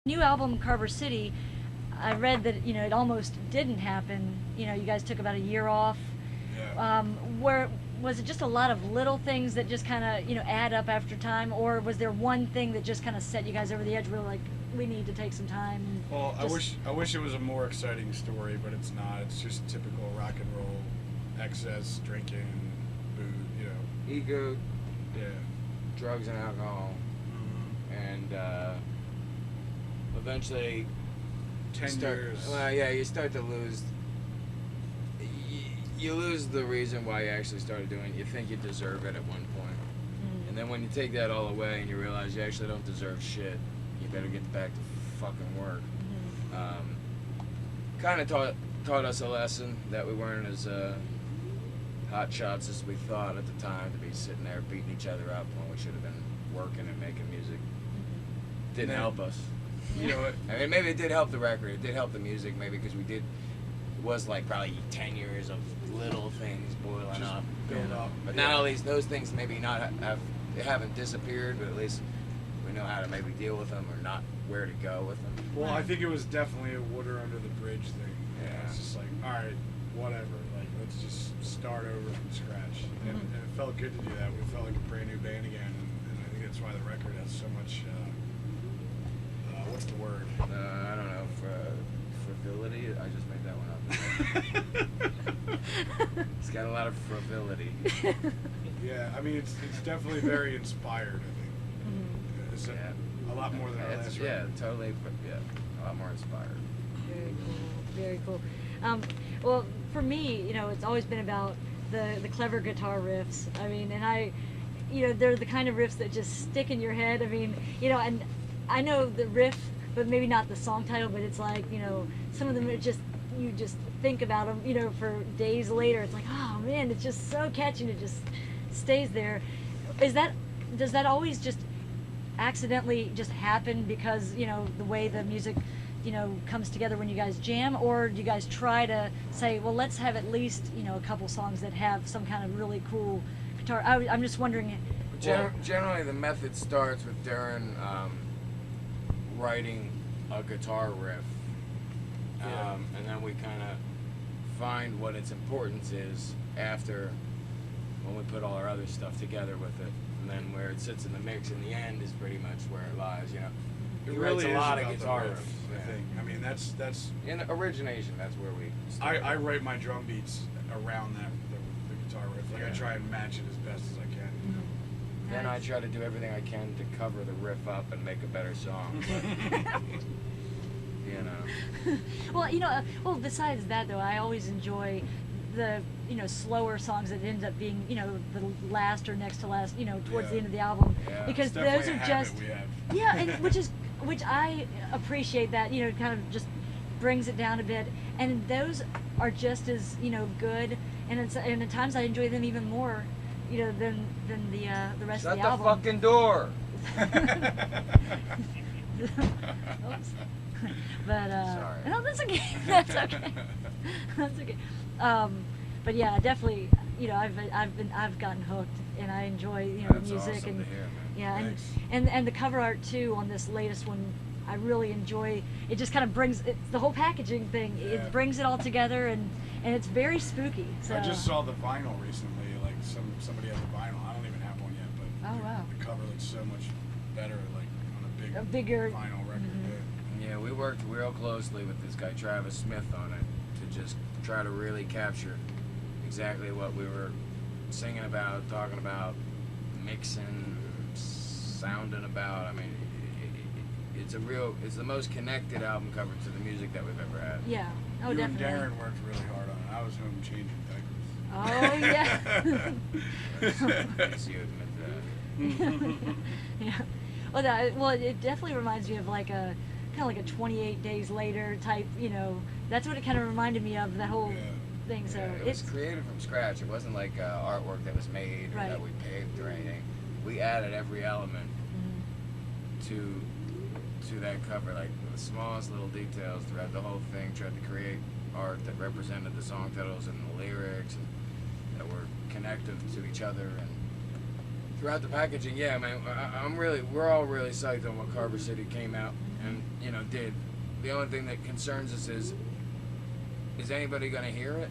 New album Carver City, I read that it almost didn't happen. You guys took about a year off. Yeah. Where was it just a lot of little things that just kind of add up after time, or was there one thing that just kind of set you guys over the edge? Where like we need to take some time. Well, I Just, wish it was a more exciting story, but it's not. It's just typical rock and roll, excess drinking, booze. Ego, Yeah. drugs, and alcohol, and eventually 10 years. Well, yeah, you start to lose. You lose the reason why you actually started doing it. You think you deserve it at one point. And then when you take that all away and you realize you actually don't deserve shit, you better get back to fucking work. Kind of taught us a lesson that we weren't as hot shots as we thought at the time to be sitting there beating each other up when we should have been working and making music. Didn't Man. help us. You know what? I mean, maybe it did help the record. It did help the music, maybe because we did. It was like probably 10 years of little things boiling Just up, build up. But Yeah. now at least those things maybe not they haven't disappeared, but at least we know how to maybe deal with them or not where to go with them. Well, I think it was definitely a water under the bridge thing. Yeah. It's just like, all right, whatever. Like, let's just start over from scratch. And it felt good to do that. We felt like a brand new band again, and I think that's why the record has so much. What's the word? I don't know, frivolity. I just made that one up. It's got a lot of frivolity. Yeah, I mean, it's definitely very inspired. I think it's a lot more than our last Yeah, record. totally. Yeah, a lot more inspired. Very cool. Very cool. Well, for me, it's always been about the clever guitar riffs. I mean, and they're the kind of riffs that just stick in your head. I mean, and I know the riff, but maybe not the song title. But it's like, some of them are just you just think about them, for days later. It's like, oh man, it's just so catchy, and it just stays there. Does that always just accidentally just happen because the way the music comes together when you guys jam, or do you guys try to say, well, let's have at least a couple songs that have some kind of really cool guitar? I'm just wondering. Generally, the method starts with Darren writing a guitar riff, and then we kind of find what its importance is after when we put all our other stuff together with it, and then where it sits in the mix in the end is pretty much where it lies. It He really writes is a lot about of the guitar riff, riffs. I think. I mean, that's. In origination, that's where we. I write my drum beats around the guitar riff. Like, I try and match it as best as I can. Then I try to do everything I can to cover the riff up and make a better song. But, Well, besides that though, I always enjoy the slower songs that end up being the last or next to last towards the end of the album, Yeah. because It's definitely those a are habit just we have. yeah, and which I appreciate that kind of just brings it down a bit, and those are just as good, and at times I enjoy them even more than the rest shut of the the album. fucking door! Oops. But Sorry. no, that's okay. That's okay. That's okay. But yeah, definitely. I've gotten hooked, and I enjoy the That's music awesome and to hear, man. yeah, Thanks. and the cover art too on this latest one. I really enjoy. It just kind of brings the whole packaging thing. Yeah. It brings it all together, and it's very spooky. So I just saw the vinyl recently. Like somebody has a vinyl. I don't even have one yet, but Oh, wow. the cover looks so much better, like on a bigger. vinyl record. Yeah, we worked real closely with this guy Travis Smith on it to just try to really capture exactly what we were singing about, talking about, mixing, sounding about. I mean, it's the most connected album cover to the music that we've ever had. Yeah. Oh, You definitely. and Darren worked really hard on it. I was home changing Oh diapers. yeah. Yes, you admit that. Yeah. Well, it definitely reminds me of like a kind of like a 28 Days Later type. That's what it kind of reminded me of, that whole Yeah. thing. So Yeah, it was created from scratch. It wasn't like artwork that was made or Right. that we paved or anything. We added every element to that cover, like the smallest little details throughout the whole thing. Tried to create art that represented the song titles and the lyrics, and that were connective to each other, and throughout the packaging, yeah, man, we're all really psyched on what Carver City came out and, you know, did. The only thing that concerns us is anybody going to hear it?